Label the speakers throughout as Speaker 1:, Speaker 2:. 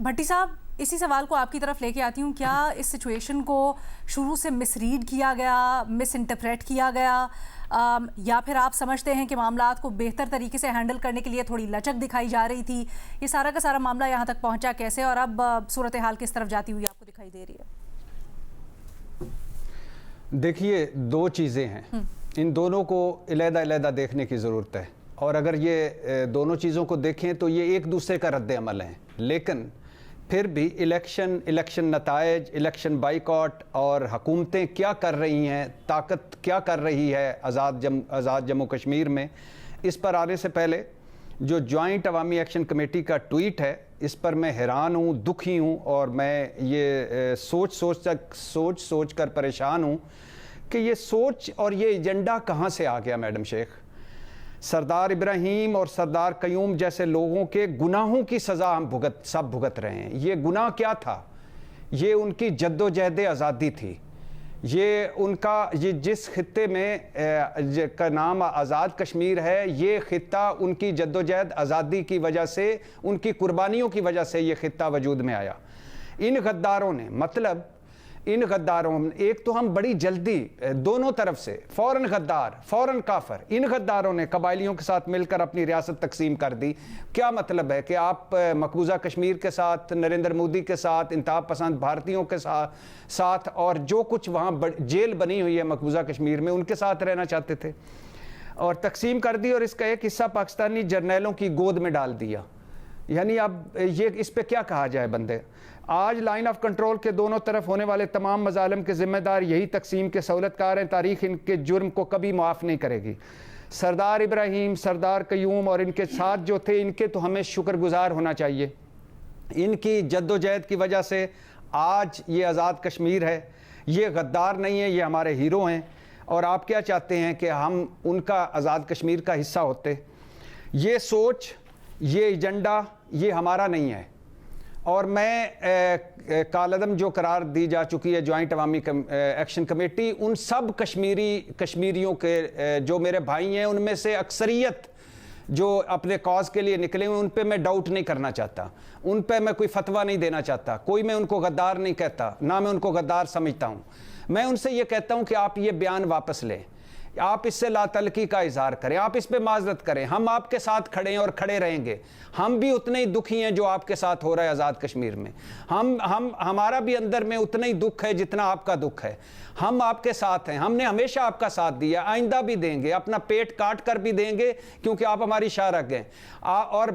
Speaker 1: بھٹی صاحب اسی سوال کو آپ کی طرف لے کے آتی ہوں، کیا اس سچویشن کو شروع سے مس ریڈ کیا گیا، مس انٹرپریٹ کیا گیا، یا پھر آپ سمجھتے ہیں کہ معاملات کو بہتر طریقے سے ہینڈل کرنے کے لیے تھوڑی لچک دکھائی جا رہی تھی؟ یہ سارا کا سارا معاملہ یہاں تک پہنچا کیسے، اور اب صورتحال کس طرف جاتی ہوئی آپ کو دکھائی دے رہی ہے؟
Speaker 2: دیکھیے، دو چیزیں ہیں، ان دونوں کو علیحدہ علیحدہ دیکھنے کی ضرورت ہے، اور اگر یہ دونوں چیزوں کو دیکھیں تو یہ ایک دوسرے کا رد عمل ہیں، لیکن پھر بھی الیکشن نتائج، الیکشن بائیکاٹ اور حکومتیں کیا کر رہی ہیں، طاقت کیا کر رہی ہے آزاد جموں کشمیر میں، اس پر آنے سے پہلے جو جوائنٹ عوامی ایکشن کمیٹی کا ٹویٹ ہے، اس پر میں حیران ہوں، دکھی ہوں، اور میں یہ سوچ کر پریشان ہوں کہ یہ سوچ اور یہ ایجنڈا کہاں سے آ گیا میڈم شیخ۔ سردار ابراہیم اور سردار قیوم جیسے لوگوں کے گناہوں کی سزا ہم سب بھگت رہے ہیں۔ یہ گناہ کیا تھا؟ یہ ان کی جد و جہد آزادی تھی، یہ جس خطے میں کا نام آزاد کشمیر ہے، یہ خطہ ان کی جد و جہد آزادی کی وجہ سے، ان کی قربانیوں کی وجہ سے یہ خطہ وجود میں آیا۔ ان غداروں نے ایک تو ہم بڑی جلدی دونوں طرف سے فوراً غدار فوراً کافر، ان غداروں نے قبائلیوں کے ساتھ مل کر اپنی ریاست تقسیم کر دی۔ کیا مطلب ہے کہ آپ مقبوضہ کشمیر کے ساتھ، نریندر مودی کے ساتھ، انتہا پسند بھارتیوں کے ساتھ اور جو کچھ وہاں جیل بنی ہوئی ہے مقبوضہ کشمیر میں، ان کے ساتھ رہنا چاہتے تھے، اور تقسیم کر دی اور اس کا ایک حصہ پاکستانی جرنیلوں کی گود میں ڈال دیا۔ یعنی اب یہ اس پہ کیا کہا جائے بندے؟ آج لائن آف کنٹرول کے دونوں طرف ہونے والے تمام مظالم کے ذمہ دار یہی تقسیم کے سہولت کار ہیں۔ تاریخ ان کے جرم کو کبھی معاف نہیں کرے گی۔ سردار ابراہیم، سردار قیوم اور ان کے ساتھ جو تھے، ان کے تو ہمیں شکر گزار ہونا چاہیے۔ ان کی جد و جہد کی وجہ سے آج یہ آزاد کشمیر ہے۔ یہ غدار نہیں ہے، یہ ہمارے ہیرو ہیں، اور آپ کیا چاہتے ہیں کہ ہم ان کا آزاد کشمیر کا حصہ ہوتے؟ یہ سوچ، یہ ایجنڈا، یہ ہمارا نہیں ہے، اور میں کالعدم جو قرار دی جا چکی ہے جوائنٹ عوامی ایکشن کمیٹی، ان سب کشمیریوں کے جو میرے بھائی ہیں، ان میں سے اکثریت جو اپنے کاز کے لیے نکلے ہوئے، ان پہ میں ڈاؤٹ نہیں کرنا چاہتا، ان پہ میں کوئی فتویٰ نہیں دینا چاہتا، کوئی میں ان کو غدار نہیں کہتا، نہ میں ان کو غدار سمجھتا ہوں۔ میں ان سے یہ کہتا ہوں کہ آپ یہ بیان واپس لیں، آپ اس سے لا تعلقی کا اظہار کریں، آپ اس پہ معذرت کریں، ہم آپ کے ساتھ کھڑے ہیں اور کھڑے رہیں گے۔ ہم بھی اتنے ہی دکھی ہیں جو آپ کے ساتھ ہو رہا ہے آزاد کشمیر میں، ہمارا بھی اندر میں اتنا ہی دکھ ہے جتنا آپ کا دکھ ہے۔ ہم آپ کے ساتھ ہیں، ہم نے ہمیشہ آپ کا ساتھ دیا، آئندہ بھی دیں گے، اپنا پیٹ کاٹ کر بھی دیں گے کیونکہ آپ ہماری شارک ہیں، اور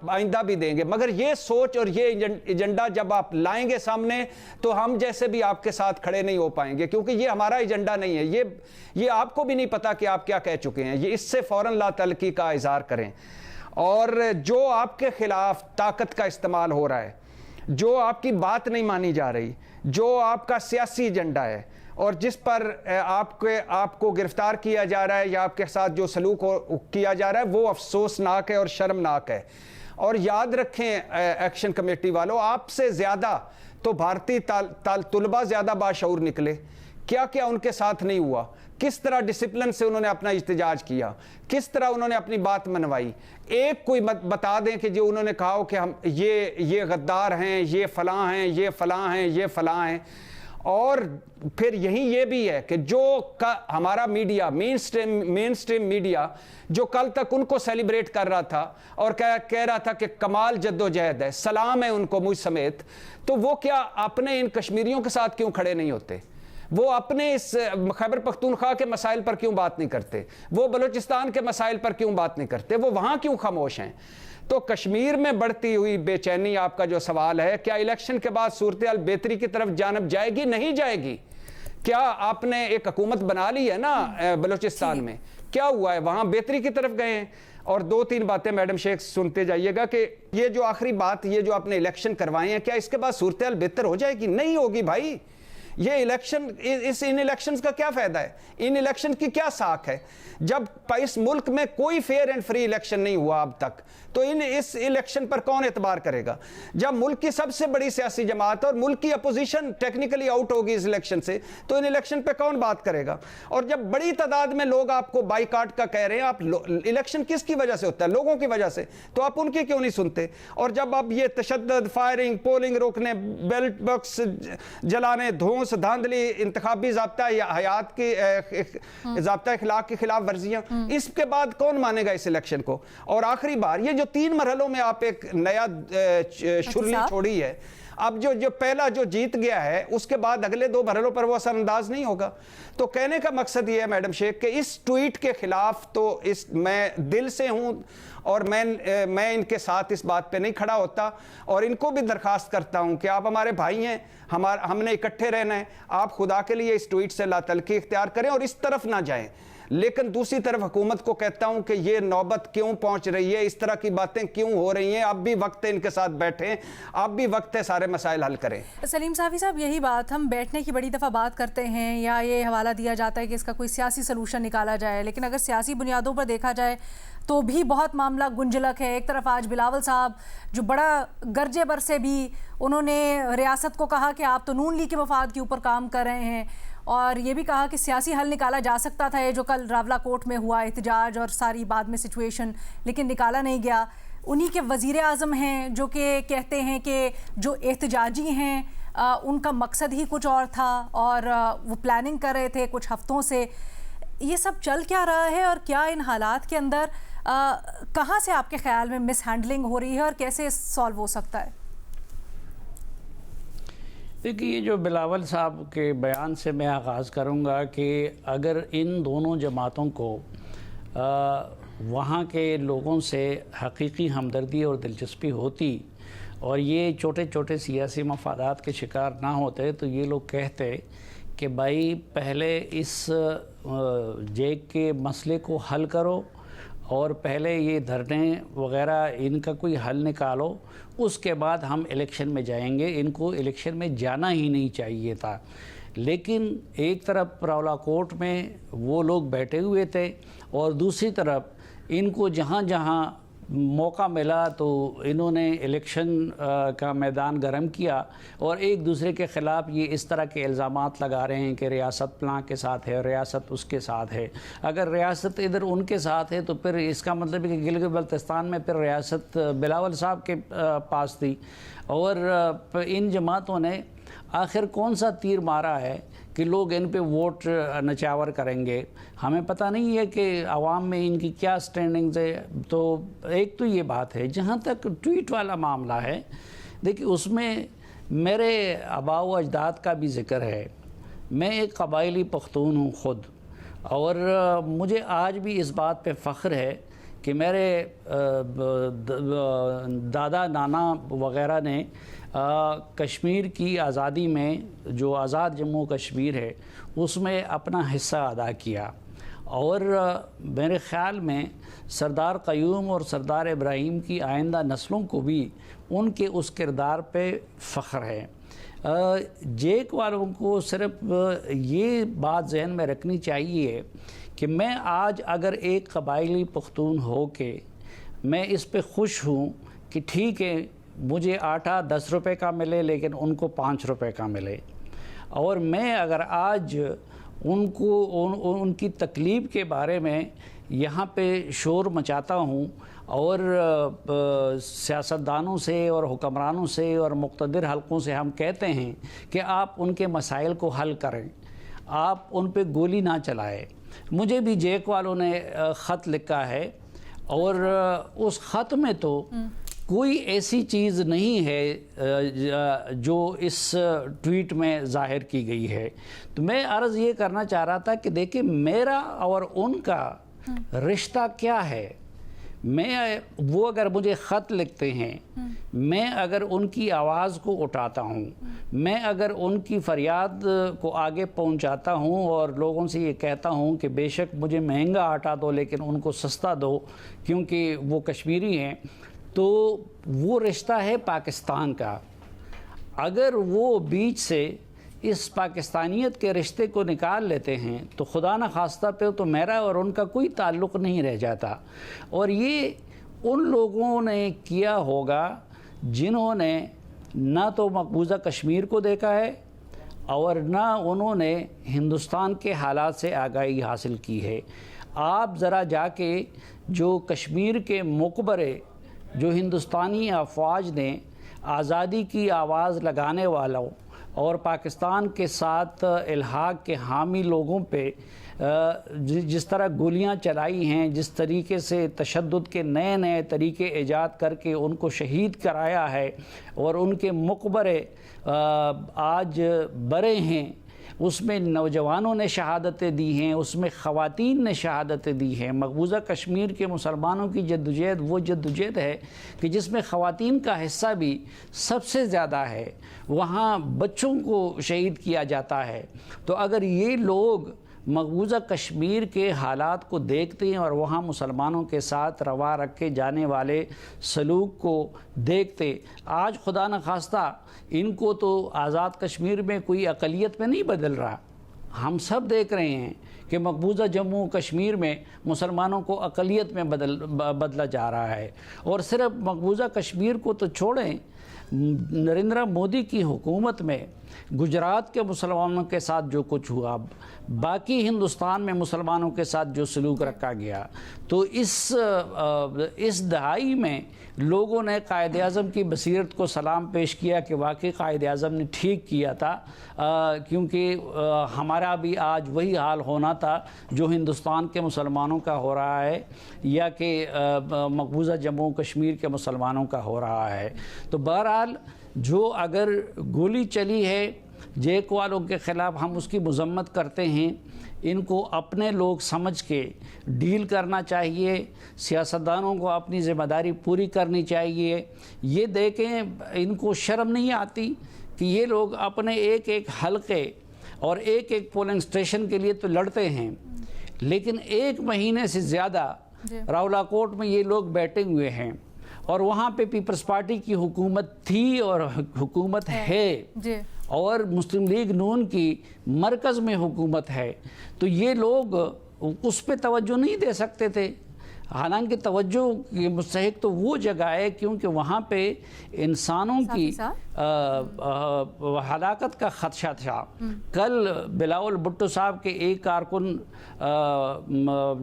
Speaker 2: آئندہ بھی دیں گے۔ مگر یہ سوچ اور یہ ایجنڈا جب آپ لائیں گے سامنے، تو ہم جیسے بھی آپ کے ساتھ کھڑے نہیں ہو پائیں گے، کیونکہ یہ ہمارا ایجنڈا نہیں ہے۔ یہ آپ کو بھی نہیں پتا کہ آپ کیا کہہ چکے ہیں۔ یہ اس سے فوراً لا تعلقی کا اظہار کریں، اور جو آپ کے خلاف طاقت کا استعمال ہو رہا ہے، جو آپ کی بات نہیں مانی جا رہی، جو آپ کا سیاسی ایجنڈا ہے، اور جس پر آپ کو گرفتار کیا جا رہا ہے یا آپ کے ساتھ جو سلوک کیا جا رہا ہے، وہ افسوسناک ہے اور شرمناک ہے۔ اور یاد رکھیں ایکشن کمیٹی والوں، آپ سے زیادہ تو بھارتی طلبہ زیادہ باشعور نکلے۔ کیا کیا ان کے ساتھ نہیں ہوا، کس طرح ڈسپلن سے انہوں نے اپنا احتجاج کیا، کس طرح انہوں نے اپنی بات منوائی۔ ایک کوئی بتا دیں کہ جو انہوں نے کہا ہو کہ ہم یہ غدار ہیں، یہ فلاں ہیں، یہ فلاں ہیں، یہ فلاں ہیں۔ اور پھر یہ بھی ہے کہ جو ہمارا میڈیا، مین سٹریم میڈیا، جو کل تک ان کو سیلیبریٹ کر رہا تھا اور کہہ رہا تھا کہ کمال جد و جہد ہے، سلام ہے ان کو مجھ سمیت، تو وہ کیا اپنے ان کشمیریوں کے ساتھ کیوں کھڑے نہیں ہوتے؟ وہ اپنے اس خیبر پختونخوا کے مسائل پر کیوں بات نہیں کرتے؟ وہ بلوچستان کے مسائل پر کیوں بات نہیں کرتے؟ وہ وہاں کیوں خاموش ہیں؟ تو کشمیر میں بڑھتی ہوئی بے چینی، آپ کا جو سوال ہے، کیا الیکشن کے بعد صورتحال بہتری کی طرف جانب جائے گی؟ نہیں جائے گی۔ کیا آپ نے ایک حکومت بنا لی ہے نا بلوچستان میں، کیا ہوا ہے؟ وہاں بہتری کی طرف گئے ہیں۔ اور دو تین باتیں میڈم شیخ سنتے جائیے گا کہ یہ جو آخری بات، یہ جو آپ نے الیکشن کروائے ہیں، کیا اس کے بعد صورتحال بہتر ہو جائے گی؟ نہیں ہوگی بھائی۔ یہ الیکشن ان الیکشنز کا کیا فائدہ ہے؟ ان الیکشن کی کیا ساکھ ہے؟ جب اس ملک میں کوئی فیئر اینڈ فری الیکشن نہیں ہوا اب تک تو اس الیکشن پر کون اعتبار کرے گا؟ جب ملک کی سب سے بڑی سیاسی جماعت اور ملک کی اپوزیشن ٹیکنیکلی آؤٹ ہوگی اس الیکشن سے تو ان الیکشن پہ کون بات کرے گا؟ اور جب بڑی تعداد میں لوگ آپ کو بائیکاٹ کا کہہ رہے ہیں، آپ الیکشن کس کی وجہ سے ہوتا ہے؟ لوگوں کی وجہ سے، تو آپ ان کی کیوں نہیں سنتے؟ اور جب اب یہ تشدد، فائرنگ، پولنگ روکنے، بیلٹ باکس جلانے، دھونس دھاندلی، انتخابی ضابطہ حیات کی ضابطہ اخلاق کی خلاف ورزیاں، اس کے بعد کون مانے گا اس الیکشن کو؟ اور آخری بار یہ جو 3 مرحلوں میں آپ ایک نیا شرلی چھوڑی ہے، اب جو پہلا جو جیت گیا ہے اس کے بعد اگلے 2 مرحلوں پر وہ اثر انداز نہیں ہوگا۔ تو کہنے کا مقصد یہ ہے میڈم شیخ کہ اس ٹویٹ کے خلاف تو میں دل سے ہوں اور میں ان کے ساتھ اس بات پہ نہیں کھڑا ہوتا، اور ان کو بھی درخواست کرتا ہوں کہ آپ ہمارے بھائی ہیں، ہم نے اکٹھے رہنا ہے، آپ خدا کے لیے اس ٹویٹ سے لا تلقی اختیار کریں اور اس طرف نہ جائیں۔ لیکن دوسری طرف حکومت کو کہتا ہوں کہ یہ نوبت کیوں پہنچ رہی ہے، اس طرح کی باتیں کیوں ہو رہی ہیں؟ اب بھی وقت ہے ان کے ساتھ بیٹھیں، اب بھی وقت ہے سارے مسائل حل کریں۔
Speaker 1: سلیم صافی صاحب، یہی بات ہم بیٹھنے کی بڑی دفعہ بات کرتے ہیں یا یہ حوالہ دیا جاتا ہے کہ اس کا کوئی سیاسی سلوشن نکالا جائے، لیکن اگر سیاسی بنیادوں پر دیکھا جائے تو بھی بہت معاملہ گنجلک ہے۔ ایک طرف آج بلاول صاحب جو بڑا گرجے بر سے بھی انہوں نے ریاست کو کہا کہ آپ تو نون لیگ کے مفاد کے اوپر کام کر رہے ہیں، اور یہ بھی کہا کہ سیاسی حل نکالا جا سکتا تھا، یہ جو کل راولا کوٹ میں ہوا احتجاج اور ساری بعد میں سچویشن، لیکن نکالا نہیں گیا۔ انہی کے وزیر اعظم ہیں جو کہ کہتے ہیں کہ جو احتجاجی ہیں ان کا مقصد ہی کچھ اور تھا اور وہ پلاننگ کر رہے تھے کچھ ہفتوں سے۔ یہ سب چل کیا رہا ہے اور کیا ان حالات کے اندر کہاں سے آپ کے خیال میں مس ہینڈلنگ ہو رہی ہے اور کیسے سالو ہو سکتا ہے؟
Speaker 3: دیکھیے، یہ جو بلاول صاحب کے بیان سے میں آغاز کروں گا کہ اگر ان دونوں جماعتوں کو وہاں کے لوگوں سے حقیقی ہمدردی اور دلچسپی ہوتی اور یہ چھوٹے چھوٹے سیاسی مفادات کے شکار نہ ہوتے تو یہ لوگ کہتے کہ بھائی پہلے اس جیک کے مسئلے کو حل کرو اور پہلے یہ دھرنے وغیرہ ان کا کوئی حل نکالو، اس کے بعد ہم الیکشن میں جائیں گے۔ ان کو الیکشن میں جانا ہی نہیں چاہیے تھا، لیکن ایک طرف راولا کوٹ میں وہ لوگ بیٹھے ہوئے تھے اور دوسری طرف ان کو جہاں جہاں موقع ملا تو انہوں نے الیکشن کا میدان گرم کیا اور ایک دوسرے کے خلاف یہ اس طرح کے الزامات لگا رہے ہیں کہ ریاست فلاں کے ساتھ ہے، ریاست اس کے ساتھ ہے۔ اگر ریاست ادھر ان کے ساتھ ہے تو پھر اس کا مطلب ہے کہ گلگت بلتستان میں پھر ریاست بلاول صاحب کے پاس تھی، اور ان جماعتوں نے آخر کون سا تیر مارا ہے کہ لوگ ان پہ ووٹ نچاور کریں گے؟ ہمیں پتہ نہیں ہے کہ عوام میں ان کی کیا سٹینڈنگز ہے۔ تو ایک تو یہ بات ہے۔ جہاں تک ٹویٹ والا معاملہ ہے، دیکھیں اس میں میرے آباء و اجداد کا بھی ذکر ہے۔ میں ایک قبائلی پختون ہوں خود، اور مجھے آج بھی اس بات پہ فخر ہے کہ میرے دادا نانا وغیرہ نے کشمیر کی آزادی میں، جو آزاد جموں کشمیر ہے، اس میں اپنا حصہ ادا کیا، اور میرے خیال میں سردار قیوم اور سردار ابراہیم کی آئندہ نسلوں کو بھی ان کے اس کردار پہ فخر ہے۔ جیک والوں کو صرف یہ بات ذہن میں رکھنی چاہیے کہ میں آج اگر ایک قبائلی پختون ہو کے میں اس پہ خوش ہوں کہ ٹھیک ہے مجھے آٹا 10 روپے کا ملے لیکن ان کو 5 روپے کا ملے، اور میں اگر آج ان کو ان کی تکلیف کے بارے میں یہاں پہ شور مچاتا ہوں اور سیاستدانوں سے اور حکمرانوں سے اور مقتدر حلقوں سے ہم کہتے ہیں کہ آپ ان کے مسائل کو حل کریں، آپ ان پہ گولی نہ چلائیں۔ مجھے بھی جیک والوں نے خط لکھا ہے، اور اس خط میں تو کوئی ایسی چیز نہیں ہے جو اس ٹویٹ میں ظاہر کی گئی ہے۔ تو میں عرض یہ کرنا چاہ رہا تھا کہ دیکھیں میرا اور ان کا رشتہ کیا ہے۔ وہ اگر مجھے خط لکھتے ہیں، میں اگر ان کی آواز کو اٹھاتا ہوں، میں اگر ان کی فریاد کو آگے پہنچاتا ہوں اور لوگوں سے یہ کہتا ہوں کہ بے شک مجھے مہنگا آٹا دو لیکن ان کو سستا دو کیونکہ وہ کشمیری ہیں، تو وہ رشتہ ہے پاکستان کا۔ اگر وہ بیچ سے اس پاکستانیت کے رشتے کو نکال لیتے ہیں تو خدا نخواستہ پہ تو میرا اور ان کا کوئی تعلق نہیں رہ جاتا. اور یہ ان لوگوں نے کیا ہوگا جنہوں نے نہ تو مقبوضہ کشمیر کو دیکھا ہے اور نہ انہوں نے ہندوستان کے حالات سے آگاہی حاصل کی ہے. آپ ذرا جا کے جو کشمیر کے مقبرے جو ہندوستانی افواج نے آزادی کی آواز لگانے والوں اور پاکستان کے ساتھ الحاق کے حامی لوگوں پہ جس طرح گولیاں چلائی ہیں، جس طریقے سے تشدد کے نئے نئے طریقے ایجاد کر کے ان کو شہید کرایا ہے اور ان کے مقبرے آج برے ہیں، اس میں نوجوانوں نے شہادتیں دی ہیں، اس میں خواتین نے شہادتیں دی ہیں. مقبوضہ کشمیر کے مسلمانوں کی جدوجہد وہ جدوجہد ہے کہ جس میں خواتین کا حصہ بھی سب سے زیادہ ہے. وہاں بچوں کو شہید کیا جاتا ہے. تو اگر یہ لوگ مقبوضہ کشمیر کے حالات کو دیکھتے ہیں اور وہاں مسلمانوں کے ساتھ روا رکھے جانے والے سلوک کو دیکھتے، آج خدا نخواستہ ان کو تو آزاد کشمیر میں کوئی اقلیت میں نہیں بدل رہا. ہم سب دیکھ رہے ہیں کہ مقبوضہ جموں کشمیر میں مسلمانوں کو اقلیت میں بدلا جا رہا ہے. اور صرف مقبوضہ کشمیر کو تو چھوڑیں، نریندر مودی کی حکومت میں گجرات کے مسلمانوں کے ساتھ جو کچھ ہوا، باقی ہندوستان میں مسلمانوں کے ساتھ جو سلوک رکھا گیا، تو اس دہائی میں لوگوں نے قائد اعظم کی بصیرت کو سلام پیش کیا کہ واقعی قائد اعظم نے ٹھیک کیا تھا، کیونکہ ہمارا بھی آج وہی حال ہونا تھا جو ہندوستان کے مسلمانوں کا ہو رہا ہے یا کہ مقبوضہ جموں کشمیر کے مسلمانوں کا ہو رہا ہے. تو بہرحال جو اگر گولی چلی ہے جیک والوں کے خلاف، ہم اس کی مذمت کرتے ہیں. ان کو اپنے لوگ سمجھ کے ڈیل کرنا چاہیے، سیاستدانوں کو اپنی ذمہ داری پوری کرنی چاہیے. یہ دیکھیں ان کو شرم نہیں آتی کہ یہ لوگ اپنے ایک ایک حلقے اور ایک ایک پولنگ سٹیشن کے لیے تو لڑتے ہیں، لیکن 1 مہینے سے زیادہ راولا کوٹ میں یہ لوگ بیٹھے ہوئے ہیں اور وہاں پہ پیپلز پارٹی کی حکومت تھی اور حکومت ہے اور مسلم لیگ نون کی مرکز میں حکومت ہے. تو یہ لوگ اس پہ توجہ نہیں دے سکتے تھے، حالانکہ توجہ کے مستحق تو وہ جگہ ہے کیونکہ وہاں پہ انسانوں کی ہلاکت کا خدشہ تھا. کل بلاول بھٹو صاحب کے ایک کارکن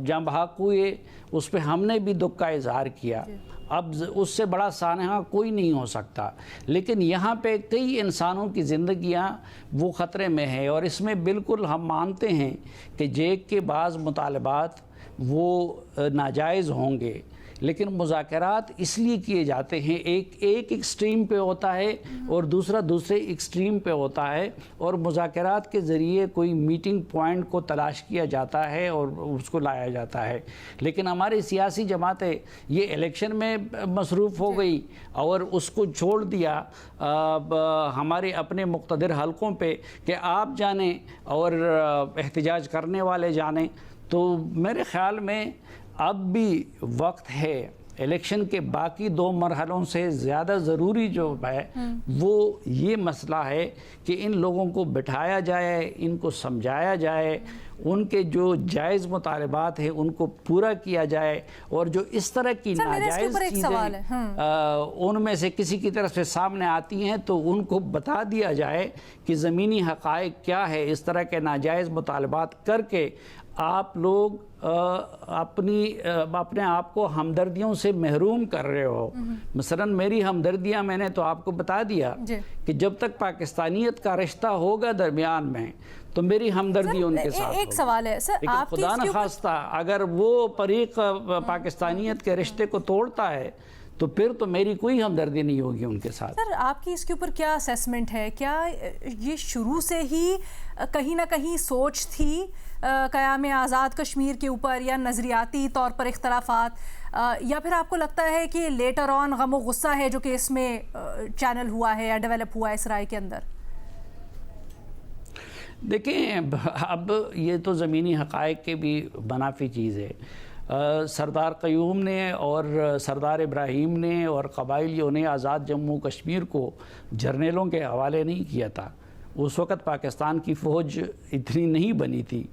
Speaker 3: جاں بحق ہوئے، اس پہ ہم نے بھی دکھ کا اظہار کیا. اب اس سے بڑا سانحہ کوئی نہیں ہو سکتا، لیکن یہاں پہ کئی انسانوں کی زندگیاں وہ خطرے میں ہیں. اور اس میں بالکل ہم مانتے ہیں کہ جیک کے بعض مطالبات وہ ناجائز ہوں گے، لیکن مذاکرات اس لیے کیے جاتے ہیں، ایک ایکسٹریم پہ ہوتا ہے اور دوسرا دوسرے ایکسٹریم پہ ہوتا ہے، اور مذاکرات کے ذریعے کوئی میٹنگ پوائنٹ کو تلاش کیا جاتا ہے اور اس کو لایا جاتا ہے. لیکن ہماری سیاسی جماعتیں یہ الیکشن میں مصروف ہو گئی اور اس کو چھوڑ دیا ہمارے اپنے مقتدر حلقوں پہ کہ آپ جانیں اور احتجاج کرنے والے جانیں. تو میرے خیال میں اب بھی وقت ہے. الیکشن کے باقی 2 مرحلوں سے زیادہ ضروری جو ہے وہ یہ مسئلہ ہے کہ ان لوگوں کو بٹھایا جائے، ان کو سمجھایا جائے، ان کے جو جائز مطالبات ہیں ان کو پورا کیا جائے، اور جو اس طرح کی ناجائز چیزیں ان میں سے کسی کی طرف سے سامنے آتی ہیں تو ان کو بتا دیا جائے کہ زمینی حقائق کیا ہے. اس طرح کے ناجائز مطالبات کر کے آپ لوگ اپنے آپ کو ہمدردیوں سے محروم کر رہے ہو. مثلا میری ہمدردیاں میں نے تو آپ کو بتا دیا کہ جب تک پاکستانیت کا رشتہ ہوگا درمیان میں تو میری ہمدردی ان کے ساتھ.
Speaker 1: ایک سوال ہے سر،
Speaker 3: لیکن خدا نخواستہ اگر وہ فریق پاکستانیت کے رشتے کو توڑتا ہے تو پھر تو میری کوئی ہمدردی نہیں ہوگی ان کے ساتھ.
Speaker 1: سر آپ کی اس کے اوپر کیا اسیسمنٹ ہے؟ کیا یہ شروع سے ہی کہیں نہ کہیں سوچ تھی قیام آزاد کشمیر کے اوپر، یا نظریاتی طور پر اختلافات، یا پھر آپ کو لگتا ہے کہ لیٹر آن غم و غصہ ہے جو کہ اس میں چینل ہوا ہے یا ڈیولپ ہوا ہے اس رائے کے اندر؟
Speaker 3: دیکھیں اب یہ تو زمینی حقائق کے بھی منافی چیز ہے. سردار قیوم نے اور سردار ابراہیم نے اور قبائلیوں نے آزاد جموں کشمیر کو جرنیلوں کے حوالے نہیں کیا تھا. اس وقت پاکستان کی فوج اتنی نہیں بنی تھی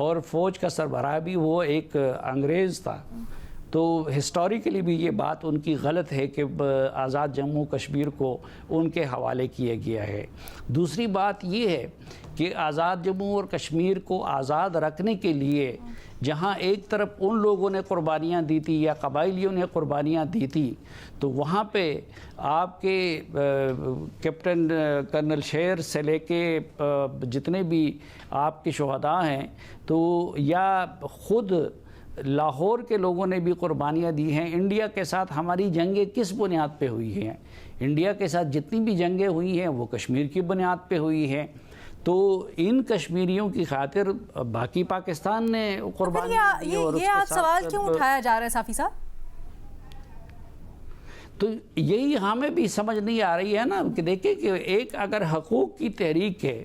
Speaker 3: اور فوج کا سربراہ بھی وہ ایک انگریز تھا. تو ہسٹوریکلی بھی یہ بات ان کی غلط ہے کہ آزاد جموں کشمیر کو ان کے حوالے کیا گیا ہے. دوسری بات یہ ہے کہ آزاد جموں اور کشمیر کو آزاد رکھنے کے لیے جہاں ایک طرف ان لوگوں نے قربانیاں دی تھی یا قبائلیوں نے قربانیاں دی تھی تو وہاں پہ آپ کے کیپٹن کرنل شیر سے لے کے جتنے بھی آپ کے شہداء ہیں تو یا خود لاہور کے لوگوں نے بھی قربانیاں دی ہیں. انڈیا کے ساتھ ہماری جنگیں کس بنیاد پہ ہوئی ہیں؟ انڈیا کے ساتھ جتنی بھی جنگیں ہوئی ہیں وہ کشمیر کی بنیاد پہ ہوئی ہیں. تو ان کشمیریوں کی خاطر باقی پاکستان نے قربانی دی اور
Speaker 1: یہ آج سوال کیوں اٹھایا جا رہا ہے صافی صاحب؟
Speaker 3: تو یہی ہمیں بھی سمجھ نہیں آ رہی ہے نا کہ دیکھیں کہ ایک اگر حقوق کی تحریک ہے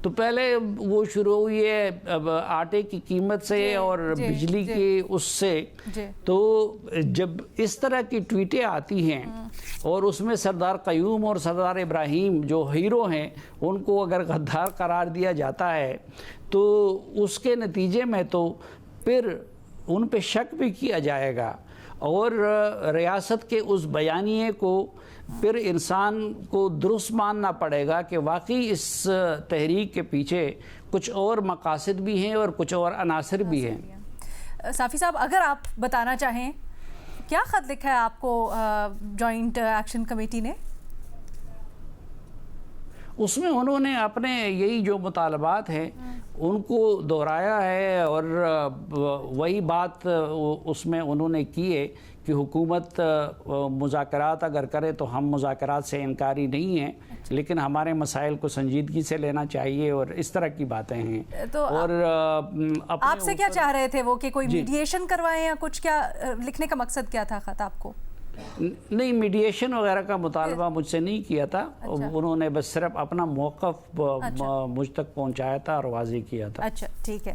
Speaker 3: تو پہلے وہ شروع ہوئی ہے آٹے کی قیمت سے اور بجلی کی اس سے. تو جب اس طرح کی ٹویٹیں آتی ہیں اور اس میں سردار قیوم اور سردار ابراہیم جو ہیرو ہیں ان کو اگر غدار قرار دیا جاتا ہے تو اس کے نتیجے میں تو پھر ان پہ شک بھی کیا جائے گا اور ریاست کے اس بیانیے کو پھر انسان کو درست ماننا پڑے گا کہ واقعی اس تحریک کے پیچھے کچھ اور مقاصد بھی ہیں اور کچھ اور عناصر بھی ہیں.
Speaker 1: صافی صاحب اگر آپ بتانا چاہیں کیا خط لکھا ہے آپ کو جوائنٹ ایکشن کمیٹی نے؟
Speaker 3: اس میں انہوں نے اپنے یہی جو مطالبات ہیں ان کو دہرایا ہے اور وہی بات اس میں انہوں نے کی ہے کہ حکومت مذاکرات اگر کرے تو ہم مذاکرات سے انکاری نہیں ہیں لیکن ہمارے مسائل کو سنجیدگی سے لینا چاہیے اور اس طرح کی باتیں ہیں.
Speaker 1: تو
Speaker 3: اور
Speaker 1: آپ سے کیا چاہ رہے تھے وہ کہ کوئی میڈیشن کروائیں یا کچھ؟ کیا لکھنے کا مقصد کیا تھا خط آپ کو؟
Speaker 3: نہیں میڈیشن وغیرہ کا مطالبہ مجھ سے نہیں کیا تھا. انہوں نے بس صرف اپنا موقف مجھ تک پہنچایا تھا اور واضح کیا تھا.
Speaker 1: اچھا ٹھیک ہے.